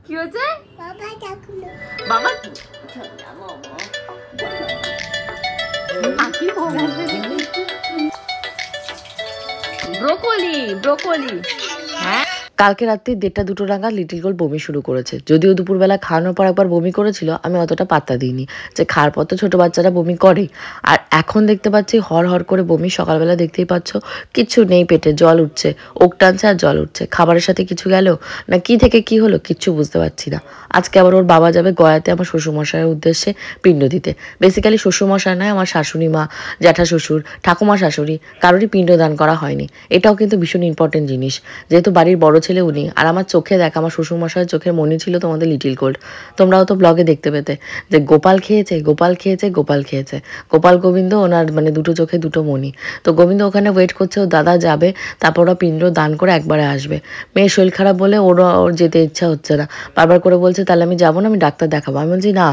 কি হচ্ছে বাবা ব্রোকলি ব্রোকলি হ্যাঁ কালকে রাত্রি 1:30-2 নাগাদ লিটল গোল্ড বমি শুরু করেছে। যদিও দুপুরবেলা খাওয়ানোর পর একবার বমি করেছিল, আমি অতটা পাত্তা দিইনি, যে খাওয়ার পর তো ছোটো বাচ্চারা বমি করে। আর এখন দেখতে পাচ্ছি হর হর করে বমি। সকালবেলা দেখতেই পাচ্ছ কিচ্ছু নেই পেটে, জল উঠছে, ওক টানছে আর জল উঠছে। খাবারের সাথে কিছু গেল না কি থেকে কি হলো কিচ্ছু বুঝতে পারছি না। আজকে আবার ওর বাবা যাবে গয়াতে আমার শ্বশুরমশাইয়ের উদ্দেশ্যে পিণ্ড দিতে। বেসিক্যালি শ্বশুরমশাই নয়, আমার শাশুড়ি মা, জ্যাঠা শ্বশুর, ঠাকুমা শাশুড়ি, কারোরই পিণ্ড দান করা হয়নি। এটাও কিন্তু ভীষণ ইম্পর্টেন্ট জিনিস, যেহেতু বাড়ির বড় ছেলে উনি। আর আমার চোখে দেখ, আমার শ্বশুরমশাইয়ের চোখের মনি ছিল তোমাদের লিটল গোল্ড। তোমরাও তো ব্লগে দেখতে পেতে যে গোপাল খেয়েছে গোপাল খেয়েছে গোপাল খেয়েছে, গোপাল গোবিন্দ ওনার মানে দুটো চোখে দুটো মনি। তো গোবিন্দ ওখানে ওয়েট করছে, ও দাদা যাবে, তারপর ওরা পিণ্ড দান করে একবারে আসবে। মেয়ের শরীর খারাপ বলে ওর যেতে ইচ্ছা হচ্ছে না, বারবার করে বলছে তাহলে আমি যাবো না, আমি ডাক্তার দেখাবো। আমি বলছি না,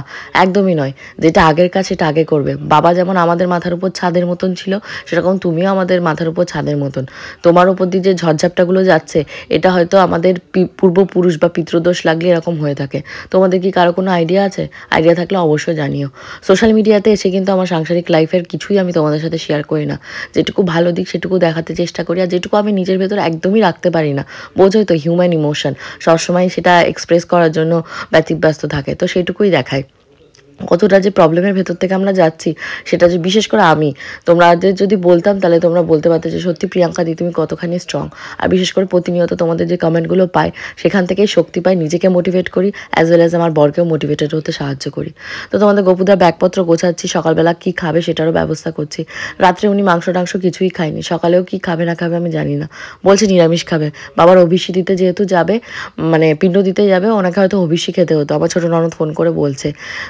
একদমই নয়, যেটা আগের কাজ সেটা আগে করবে। বাবা যেমন আমাদের মাথার উপর ছাদের মতন ছিল, সেরকম তুমিও আমাদের মাথার উপর ছাদের মতন। তোমার উপর দিয়ে যে ঝড়ঝাপটাগুলো যাচ্ছে, এটা হয়তো আমাদের পূর্বপুরুষ বা পিতৃদোষ লাগলে এরকম হয়ে থাকে। তোমাদের কি কারো কোনো আইডিয়া আছে? আইডিয়া থাকলে অবশ্যই জানিও। সোশ্যাল মিডিয়াতে এসে কিন্তু আমার সাংসারিক লাইফের কিছুই আমি তোমাদের সাথে শেয়ার করি না। যেটুকু ভালো দিক সেটুকু দেখাতে চেষ্টা করি, আর যেটুকু আমি নিজের ভেতর একদমই রাখতে পারি না, বোঝোই তো, হিউম্যান ইমোশন সবসময় সেটা এক্সপ্রেস করার জন্য ব্যতিব্যস্ত থাকে, তো সেটুকুই দেখায়। কতটা যে প্রবলেমের ভেতর থেকে আমরা যাচ্ছি সেটা যে বিশেষ করে আমি তোমাদের যদি বলতাম তাহলে তোমরা বলতে পারতে যে সত্যি প্রিয়াঙ্কা দি তুমি কতখানি স্ট্রং। আর বিশেষ করে প্রতিনিয়ত তোমাদের যে কমেন্টগুলো পাই সেখান থেকেই শক্তি পাই, নিজেকে মোটিভেট করি, অ্যাজ ওয়েল অ্যাজ আমার বরকেও মোটিভেটেড হতে সাহায্য করি। তো তোমাদের গপুদার ব্যাগপত্র গোছাচ্ছি, সকালবেলা কী খাবে সেটারও ব্যবস্থা করছি। রাত্রে উনি মাংস টাংস কিছুই খায়নি, সকালেও কি খাবে না খাবে আমি জানি না, বলছে নিরামিষ খাবে। বাবার অভিষি দিতে যেহেতু যাবে, মানে পিণ্ড দিতে যাবে, ওনাকে হয়তো অভিষি খেতে হতো। আমার ছোটো ননদ ফোন করে বলছে,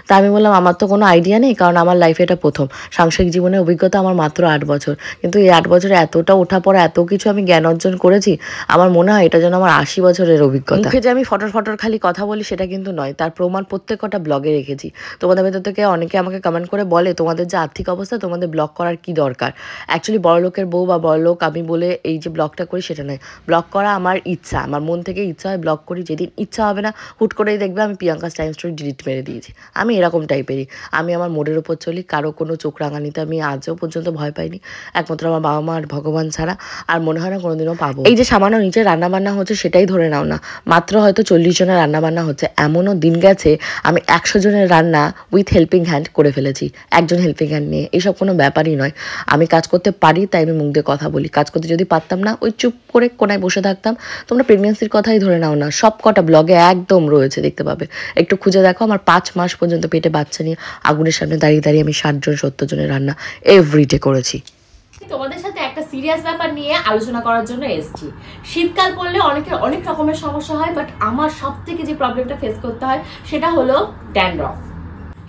তা আমি বললাম আমার তো কোনো আইডিয়া নেই, কারণ আমার লাইফে এটা প্রথম। সাংসারিক জীবনের অভিজ্ঞতা আমার মাত্র 8 বছর, কিন্তু এই 8 বছরে এতটা ওঠা পড়া এত কিছু আমি জ্ঞান অর্জন করেছি, আমার মনে হয় এটা যেন আমার 80 বছরের অভিজ্ঞতা। মুখে যে আমি ফটর ফটর খালি কথা বলি সেটা কিন্তু নয়, তার প্রমাণ প্রত্যেকটা ব্লগে রেখেছি। তোমাদের ভেতর থেকে অনেকে আমাকে কমেন্ট করে বলে তোমাদের যে আর্থিক অবস্থা, তোমাদের ব্লগ করার কি দরকার। অ্যাকচুয়ালি বড়লোকের বউ বা বড়লোক আমি বলে এই যে ব্লগটা করি সেটা নয়, ব্লগ করা আমার ইচ্ছা, আমার মন থেকে ইচ্ছা হয় ব্লগ করি। যেদিন ইচ্ছা হবে না হুট করেই দেখবে আমি প্রিয়াঙ্কাস টাইম স্টোরি ডিলিট মেরে দিয়েছি। আমি এরকম টাইপেরই, আমি আমার মোডের উপর চলি, কারো কোনো চোখ রাঙানিতে আমি আজও পর্যন্ত ভয় পাইনি, একমাত্র আমার বাবা মা আর ভগবান ছাড়া, আর মনে হয় না কোনোদিনও পাবো। এই যে সামান্য নিচে রান্নাবান্না হচ্ছে সেটাই ধরে নাও না, মাত্র হয়তো 40 জনের রান্নাবান্না হচ্ছে। এমনও দিন গেছে আমি 100 জনের রান্না উইথ হেল্পিং হ্যান্ড করে ফেলেছি, একজন হেল্পিং হ্যান্ড নিয়ে। এইসব কোনো ব্যাপারই নয়, আমি কাজ করতে পারি তাই আমি মুখ দিয়ে কথা বলি। কাজ করতে যদি পারতাম না, ওই চুপ করে কোনায় বসে থাকতাম। তোমরা প্রেগনেন্সির কথাই ধরে নাও না, সব কটা ব্লগে একদম রয়েছে, দেখতে পাবে, একটু খুঁজে দেখো। আমার 5 মাস পর্যন্ত পেটে বাচ্চা নিয়ে আগুনের সামনে দাঁড়িয়ে দাঁড়িয়ে আমি 60 জন 70 জনের রান্না এভরিডে করেছি। তোমাদের সাথে একটা সিরিয়াস ব্যাপার নিয়ে আলোচনা করার জন্য এসেছি। শীতকাল পড়লে অনেকের অনেক রকমের সমস্যা হয়, বাট আমার সব থেকে যে প্রবলেমটা ফেস করতে হয় সেটা হলো ড্যান্ড্রফ।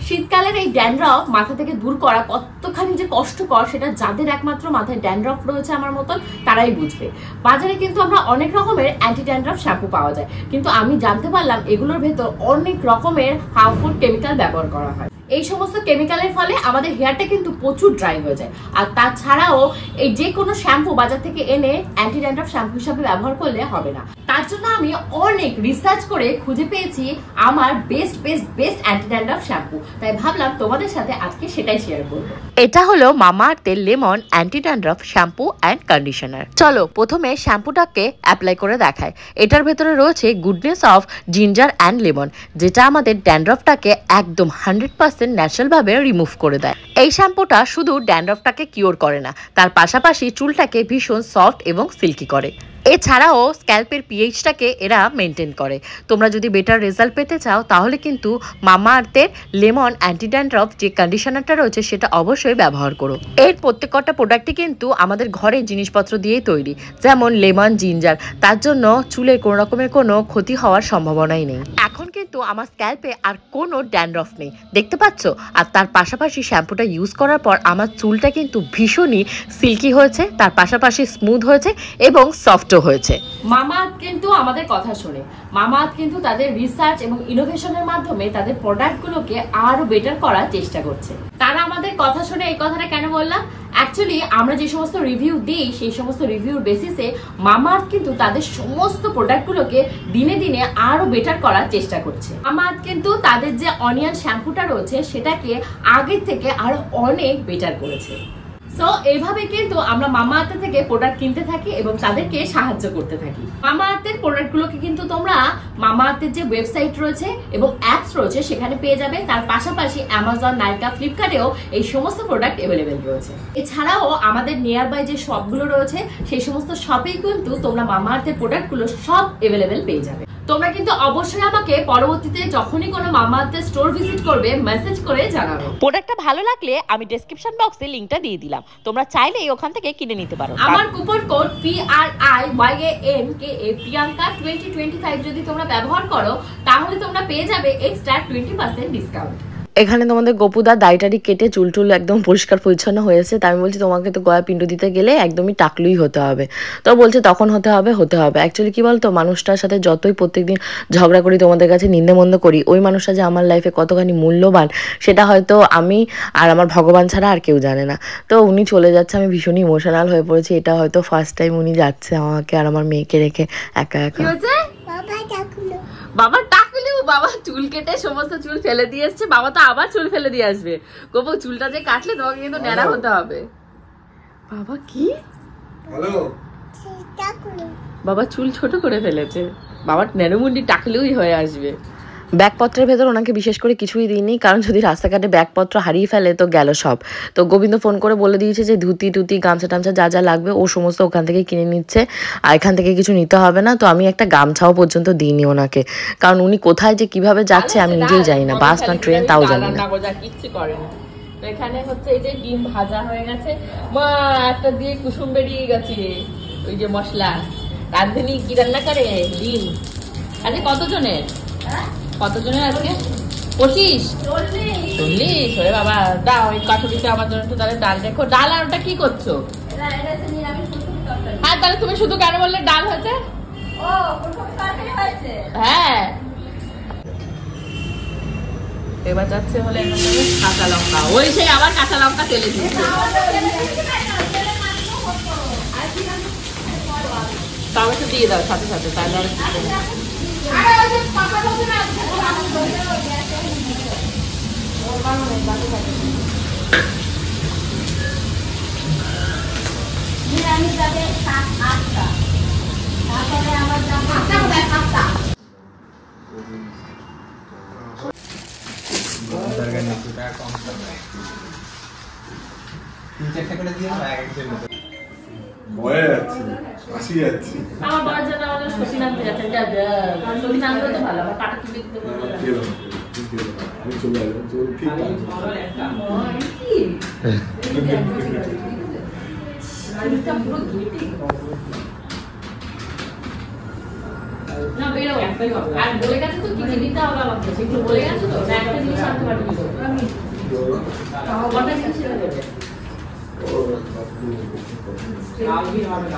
শীতকালের এই ড্যান্ড্রফ মাথা থেকে দূর করা কতখানি যে কষ্টকর সেটা যাদের একমাত্র মাথায় ড্যান্ড্রফ রয়েছে আমার মতন তারাই বুঝবে। বাজারে কিন্তু আমরা অনেক রকমের অ্যান্টি ড্যান্ড্রফ শ্যাম্পু পাওয়া যায়, কিন্তু আমি জানতে পারলাম এগুলোর ভেতর অনেক রকমের হার্মফুল কেমিক্যাল ব্যবহার করা হয়। এই সমস্ত কেমিক্যালের ফলে আমাদের হেয়ারটা কিন্তু প্রচুর ড্রাই হয়ে যায়। আর তাছাড়াও এই যে কোনো শ্যাম্পু বাজার থেকে এনে অ্যান্টি ড্যান্ড্রফ শ্যাম্পু হিসাবে ব্যবহার করলে হবে না। তার জন্য আমি অনেক রিসার্চ করে খুঁজে পেয়েছি আমার বেস্ট অ্যান্টি ড্যান্ড্রফ শ্যাম্পু, তাই ভাবলাম তোমাদের সাথে আজকে সেটাই শেয়ার করবো। এটা হলো মামাআর্থের lemon anti dandruff shampoo and conditioner. চলো প্রথমে শ্যাম্পুটাকে অ্যাপ্লাই করে দেখায়। এটার ভেতরে রয়েছে goodness of ginger and lemon, যেটা আমাদের ড্যান্ড্রফটাকে একদম 100% ন্যাচারাল ভাবে রিমুভ করে দেয়। এই শ্যাম্পুটা শুধু ড্যান্ড্রফটাকে কিওর করে না, তার পাশাপাশি চুলটাকে ভীষণ সফট এবং সিল্কি করে। এছাড়াও স্ক্যাল্পের পিএইচটাকে এরা মেনটেন করে। তোমরা যদি বেটার রেজাল্ট পেতে চাও তাহলে কিন্তু মামাআর্থের লেমন অ্যান্টি ড্যান্ড্রফ যে কন্ডিশনারটা রয়েছে সেটা অবশ্যই ব্যবহার করো। এর প্রত্যেকটা প্রোডাক্টই কিন্তু আমাদের ঘরের জিনিসপত্র দিয়েই তৈরি, যেমন লেমন জিঞ্জার, তার জন্য চুলের কোনো রকমের কোনো ক্ষতি হওয়ার সম্ভাবনাই নেই। এখন কিন্তু আমার স্ক্যাল্পে আর কোনো ড্যান্ড্রফ নেই, দেখতে পাচ্ছ। আর তার পাশাপাশি শ্যাম্পুটা ইউজ করার পর আমার চুলটা কিন্তু ভীষণই সিল্কি হয়েছে, তার পাশাপাশি স্মুথ হয়েছে এবং সফট হয়েছে। মামাআর্থ কিন্তু আমাদের কথা শোনে। মামাআর্থ কিন্তু তাদের রিসার্চ এবং ইনোভেশনের মাধ্যমে তাদের প্রোডাক্টগুলোকে আরো বেটার করার চেষ্টা করছে। তারা আমাদের কথা শুনে, এই কথাটা কেন বললাম, অ্যাকচুয়ালি আমরা যে সমস্ত রিভিউ দিই সেই সমস্ত রিভিউর বেসিসে মামাআর্থ কিন্তু তাদের সমস্ত প্রোডাক্টগুলোকে দিনে দিনে আরো বেটার করার চেষ্টা করছে। মামাআর্থ কিন্তু তাদের যে অনিয়ন শ্যাম্পুটা রয়েছে সেটাকে আগের থেকে আরো অনেক বেটার করেছে। সো এইভাবে কিন্তু আমরা মামাআর্থ থেকে প্রোডাক্ট কিনতে থাকি এবং তাদেরকে সাহায্য করতে থাকি। মামাআর্থের প্রোডাক্টগুলোকে কিন্তু তোমরা মামাআর্থের যে ওয়েবসাইট রয়েছে এবং অ্যাপস রয়েছে সেখানে পেয়ে যাবে। তার পাশাপাশি অ্যামাজন, নাইকা, ফ্লিপকার্টেও এই সমস্ত প্রোডাক্ট অ্যাভেলেবেল রয়েছে। এছাড়াও আমাদের নিয়ার বাই যে শপগুলো রয়েছে সেই সমস্ত শপেই কিন্তু তোমরা মামাআর্থের প্রোডাক্টগুলো সব অ্যাভেলেবেল পেয়ে যাবে। তোমরা কিন্তু অবশ্যই আমাকে পরবর্তীতে যখনই কোনো মামাআর্থের স্টোর ভিজিট করবে মেসেজ করে জানাবে। প্রোডাক্টটা ভালো লাগলে আমি ডেসক্রিপশন বক্সে লিংকটা দিয়ে দিলাম, তোমরা চাইলেই ওখান থেকে কিনে নিতে পারো। আমার কুপন কোড PRIYANKA প্রিয়াঙ্কা 2025 যদি তোমরা ব্যবহার করো তাহলে তোমরা পেয়ে যাবে এক্সট্রা 20% ডিসকাউন্ট। এখানে তোমাদের গপুদা দাড়িটারি কেটে চুল একদম পরিষ্কার পরিচ্ছন্ন হয়েছে। তাই আমি বলছি তোমাকে তো গয়া পিন্ডু দিতে গেলে একদমই টাকলুই হতে হবে। তো বলছে তখন হতে হবে। অ্যাকচুয়ালি কি বলতো, মানুষটার সাথে যতই প্রত্যেকদিন ঝগড়া করি, তোমাদের কাছে নিন্দামন্দ করি, ওই মানুষটা যে আমার লাইফে কতখানি মূল্যবান সেটা হয়তো আমি আর আমার ভগবান ছাড়া আর কেউ জানে না। তো উনি চলে যাচ্ছে, আমি ভীষণই ইমোশনাল হয়ে পড়েছি। এটা হয়তো ফার্স্ট টাইম উনি যাচ্ছে আমাকে আর আমার মেয়েকে রেখে একা একা। বাবা টাকলু, বাবা চুল কেটে সমস্ত চুল ফেলে দিয়ে এসছে। বাবা তো আবার চুল ফেলে দিয়ে আসবে। গোপু চুলটা যে কাটলে তোমাকে কিন্তু ন্যাড়া হতে হবে। বাবা কি বাবা চুল ছোট করে ফেলেছে। বাবা ন্যাড়োমুন্ডি টাকলুই হয়ে আসবে। ব্যাগপত্রের ভেতর ওনাকে বিশেষ করে কিছুই দিইনি, কারণ যদি রাস্তাঘাটে ব্যাগপত্র হারিয়ে ফেলে তো গেল সব। তো গোবিন্দ ফোন করে বলে দিয়েছে যে ধুতি টুতি গামছা টামছা যা যা লাগবে ও সমস্ত ওখান থেকে কিনে নিচ্ছে, আর এখান থেকে কিছু নিতে হবে না। তো আমি একটা গামছাও পর্যন্ত দিইনি ওনাকে, কারণ উনি কোথায় যে কিভাবে যাচ্ছে আমি নিজেই জানি না, বাস না ট্রেন তাও জানি না। কিচ্ছু করে না। এখানে হচ্ছে এই যে ডিম ভাজা হয়ে গেছে, মা একটা দিয়ে কুসুম বেরিয়ে গেছে। ওই যে মশলা রাঁধুনি কি রান্না করে, ডিম। আরে কতজনের আজকে? 25-40 হয়ে বাবা। দাও ওই কাঠুরিতে আমার জন্য একটু তাহলে ডাল রেখো। ডাল আর ওটা কি করছো? হ্যাঁ তাহলে তুমি শুধু কেন বললে ডাল হয়েছে? হ্যাঁ এবার যাচ্ছে হলে কাঁচা লঙ্কা, ওই সেই আবার কাঁচা লঙ্কা তেলে দিচ্ছে। তাও একটু দিয়ে দাও সাথে সাথে, তাহলে আমার বাবার জন্য আমাদের সত্যি নামতে যাচ্ছে। সত্যি নামতে তো ভালো, আমার কাটা তুলে দিতে না বেরো। আর বলে গেছে তো কি দিতে হবে আমাকে, সেগুলো বলে গেছে তো না, একটা জিনিস আনতে পারবি কটা জিনিস দেবে।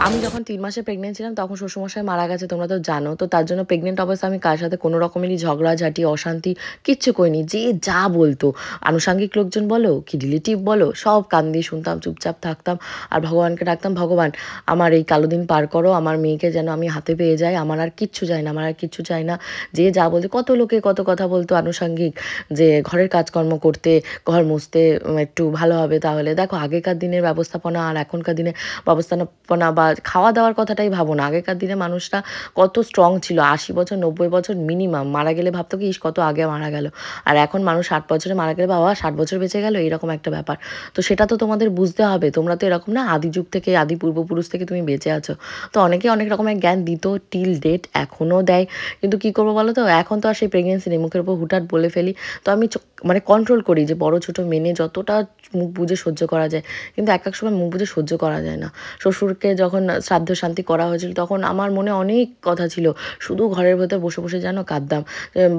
আমি যখন 3 মাসে প্রেগনেন্ট ছিলাম তখন শ্বশুরমশাই মারা গেছে, তোমরা তো জানো। তো তার জন্য প্রেগনেন্ট অবস্থা আমি কার সাথে কোনো রকমেরই ঝগড়াঝাটি অশান্তি কিচ্ছু করিনি। যে যা বলতো, আনুষঙ্গিক লোকজন বলো কি রিলেটিভ বলো, সব কান দিয়ে শুনতাম, চুপচাপ থাকতাম আর ভগবানকে ডাকতাম, ভগবান আমার এই কালো দিন পার করো, আমার মেয়েকে যেন আমি হাতে পেয়ে যাই, আমার আর কিচ্ছু চাই না, আমার আর কিচ্ছু চাই না। যে যা বলতে, কত লোকে কত কথা বলতো আনুষঙ্গিক, যে ঘরের কাজকর্ম করতে, ঘর মুছতে একটু ভালো হবে। তাহলে দেখো আগেকার দিনের ব্যবস্থাপনা আর এখনকার দিনে ব্যবস্থাপনা বা খাওয়া দাওয়ার কথাটাই ভাবো না। আগেকার দিনে মানুষরা কত স্ট্রং ছিল, 80 বছর 90 বছর মিনিমাম। মারা গেলে ভাবতো কি কত আগে মারা গেল, আর এখন মানুষ 60 বছরে মারা গেলে বাবা 60 বছর বেঁচে গেল, এরকম একটা ব্যাপার। তো সেটা তো তোমাদের বুঝতে হবে। তোমরা তো এরকম না, আদি যুগ থেকে আদি পূর্বপুরুষ থেকে তুমি বেঁচে আছো। তো অনেকে অনেক রকমের জ্ঞান দিত, টিল ডেট এখনও দেয়, কিন্তু কি করবো বলো তো, এখন তো আর সেই প্রেগনেন্সি নেই, মুখের উপর হুটহাট বলে ফেলি। তো আমি মানে কন্ট্রোল করি যে বড় ছোট মেনে যতটা মুখ বুঝে সহ্য করা যায়, কিন্তু এক এক সময় মুখ বুঝে সহ্য করা যায় না। শ্বশুরকে যখন শ্রাদ্ধ শান্তি করা হয়েছিল তখন আমার মনে অনেক কথা ছিল, শুধু ঘরের ভেতর বসে বসে যেন কাঁদতাম,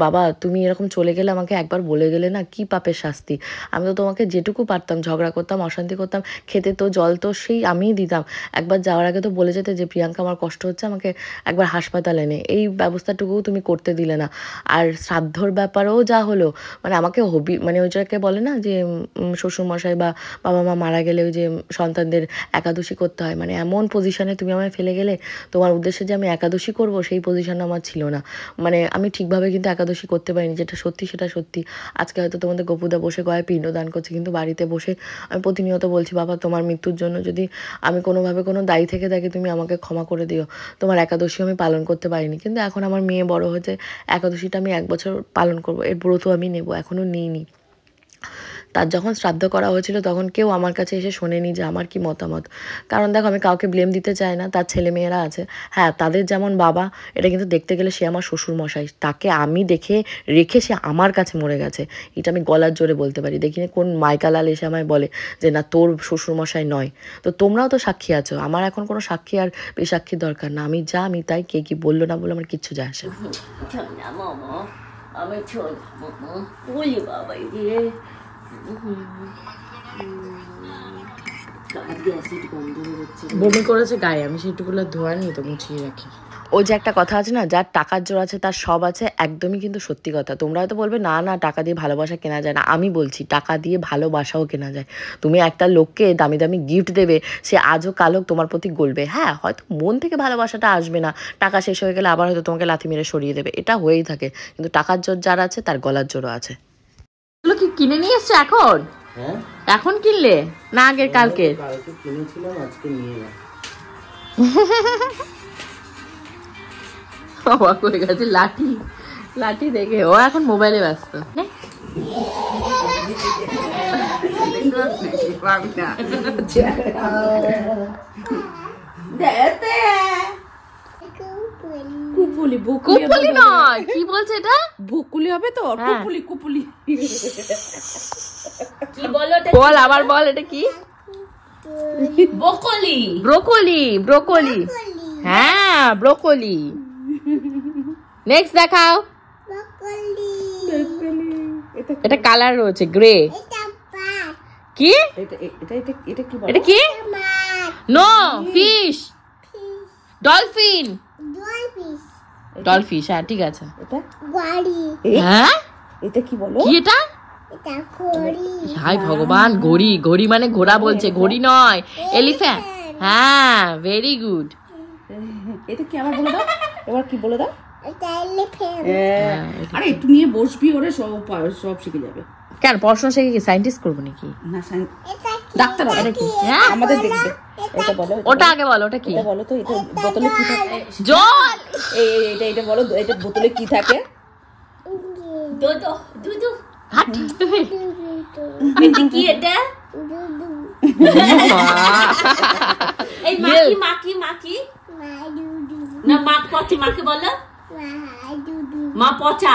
বাবা তুমি এরকম চলে গেলে, আমাকে একবার বলে গেলে না, কি পাপের শাস্তি। আমি তো তোমাকে যেটুকু পারতাম ঝগড়া করতাম, অশান্তি করতাম, খেতে তো জল তো সেই আমিই দিতাম। একবার যাওয়ার আগে তো বলে যেতে যে প্রিয়াঙ্কা আমার কষ্ট হচ্ছে, আমাকে একবার হাসপাতালে নে, এই ব্যবস্থাটুকুও তুমি করতে দিলে না। আর শ্রাদ্ধর ব্যাপারেও যা হলো, মানে আমাকে মানে ওই জায়গাকে বলে না যে শ্বশুরমশাই শ্বশুরমশাই বা বাবা মা মারা গেলে ওই যে সন্তানদের একাদশী করতে হয়, মানে এমন পজিশনে তুমি আমায় ফেলে গেলে, তোমার উদ্দেশ্যে যে আমি একাদশী করব সেই পজিশন আমার ছিল না। মানে আমি ঠিকভাবে কিন্তু একাদশী করতে পারিনি, যেটা সত্যি সেটা সত্যি। আজকে হয়তো তোমাদের গপুদা বসে গয়ে পিণ্ডদান করছে, কিন্তু বাড়িতে বসে আমি প্রতিনিয়ত বলছি, বাবা তোমার মৃত্যুর জন্য যদি আমি কোনোভাবে কোনো দায়ী থেকে থাকি তুমি আমাকে ক্ষমা করে দিও, তোমার একাদশী আমি পালন করতে পারিনি। কিন্তু এখন আমার মেয়ে বড় হয়েছে, একাদশীটা আমি 1 বছর পালন করবো, এর ব্রত আমি নেব, এখনও নিইনি। তার যখন শ্রাদ্ধ করা হয়েছিল তখন কেউ আমার কাছে এসে শোনেনি যে আমার কি মতামত। কারণ দেখো, আমি কাউকে ব্লেম দিতে চাই না, তার ছেলেমেয়েরা আছে, হ্যাঁ তাদের যেমন বাবা, এটা কিন্তু দেখতে গেলে সে আমার শ্বশুরমশাই, তাকে আমি দেখে রেখে সে আমার কাছে মরে গেছে, এটা আমি গলার জোরে বলতে পারি। দেখিনি কোন মাইকালাল এসে আমায় বলে যে না তোর শ্বশুরমশাই নয়। তো তোমরাও তো সাক্ষী আছো, আমার এখন কোনো সাক্ষী আর বেসাক্ষীর দরকার না, আমি যা আমি তাই, কে কি বললো না বললো আমার কিচ্ছু যায় আসে না। আমি ছোট বলি বাবা দিয়ে বমি করেছে গায়ে, আমি সেইটুকুলো ধোয়া নিয়ে তো মুছিয়ে রাখি। ওই যে একটা কথা আছে না, যার টাকার জোর আছে তার সব আছে, একদমই কিন্তু সত্যি কথা। তোমরা হয়তো বলবে না না টাকা দিয়ে ভালোবাসা কেনা যায় না, আমি বলছি টাকা দিয়ে ভালোবাসাও কেনা যায়। তুমি একটা লোককে দামি দামি গিফট দেবে, সে আজও কালো তোমার প্রতি গলবে, হ্যাঁ হয়তো মন থেকে ভালোবাসাটা আসবে না, টাকা শেষ হয়ে গেলে আবার হয়তো তোমাকে লাথি মেরে সরিয়ে দেবে, এটা হয়েই থাকে। কিন্তু টাকার জোর যার আছে তার গলার জোরও আছে। এগুলো কি কিনে নিয়ে এসছো এখন? হ্যাঁ এখন কিনলে না আগের কালকে? কালকে কিনেছিলাম, আজকে নিয়ে এলাম। অবাক হয়ে গেছে, লাঠি লাঠি দেখে ও এখন মোবাইলে ব্যস্ত। কুপুলি কুপুলি নয়, কি বলছে এটা? বুকুলি হবে তো, হ্যাঁ। কুপুলি কুপুলি কি বলো বল আবার বল, এটা কি? বকলি ব্রোকলি, ব্রোকলি, হ্যাঁ ব্রোকলি। নেক্সট দেখাও। এটা কালার রয়েছে গ্রে। কি এটা এটা এটা এটা কি বলে? এটা কি? নো ফিশ, ডলফিন, ডলফিশ, হ্যাঁ ঠিক আছে। এটা হ্যাঁ এটা কি বলো? কি এটা? হাই ভগবান, ঘড়ি, ঘড়ি মানে ঘোড়া বলছে, ঘড়ি নয়, এলিফ্যান্ট। হ্যাঁ ভেরি গুড। এটা কি আমার বলে দাও, এবার কি বলে দাও? আরে একটু নিয়ে বসবি, ওরে সব সব শিখে যাবে। কেন পড়াশোনা শিখে কি সায়েন্টিস্ট করবো নাকি? না ডাক্তার হবে। এটা কি? হ্যাঁ আমাদের দেখবে। এটা বলো, ওটা আগে বলো, ওটা কি? এটা বলো তো, এটা বোতলে কি থাকে? জল। এটা এটা বলো, এটা বোতলে কি থাকে? দুধু দুধু হাট। এটা কি? এটা এই মাকি মাকি মাকি না, মা পচা, মাকে বলো মা পচা।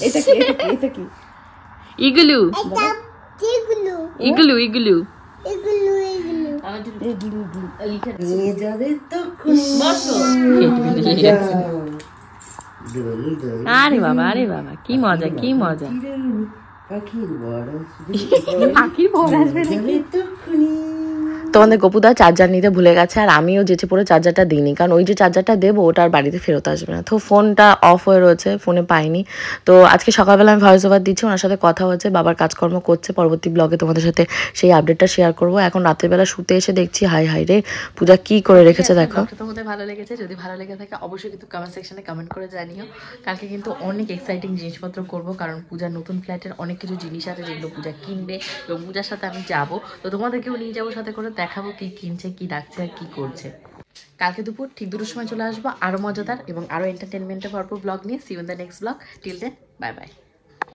এটা কি? এটা কি? Igloo, igloo, igloo. নিয়ে যাবে তো বসো। আরে বাবা, আরে বাবা, কি মজা, কি মজা। পাখির বড় পাখির ভর আসবে নাকি? তোমাদের গপুদা চার্জার নিতে ভুলে গেছে, আর আমিও যেচে পড়ে চার্জারটা দিইনি, কারণ ওই যে চার্জারটা দেবো ওটা আর বাড়িতে ফেরত আসবে না। তো ফোনটা অফ হয়ে রয়েছে, ফোনে পাইনি। তো আজকে সকালবেলা আমি ভয়েস ওভার দিচ্ছি, ওনার সাথে কথা হচ্ছে, বাবার কাজকর্ম করছে, পরবর্তী ব্লগে তোমাদের সাথে সেই আপডেটটা শেয়ার করবো। এখন রাত্রেবেলা শুতে এসে দেখছি হাই হাই রে পূজা কি করে রেখেছে দেখো। তোমাদের ভালো লেগেছে? যদি ভালো লেগে থাকে অবশ্যই কিন্তু কমেন্ট সেকশনে কমেন্ট করে জানিও। কালকে কিন্তু অনেক এক্সাইটিং জিনিসপত্র করবো, কারণ পূজার নতুন ফ্ল্যাটের অনেক কিছু জিনিস আছে যেগুলো পূজা কিনবে, এবং পূজার সাথে আমি যাবো, তো তোমাদেরকেও নিয়ে যাবো সাথে করে, দেখাবো কি কিনছে, কি রাখছে আর কি করছে। কালকে দুপুর ঠিক 2টার সময় চলে আসবো আরো মজাদার এবং আরো এন্টারটেনমেন্টে ভরপুর ব্লগ নিয়ে। See you in the next blog. Till then bye by.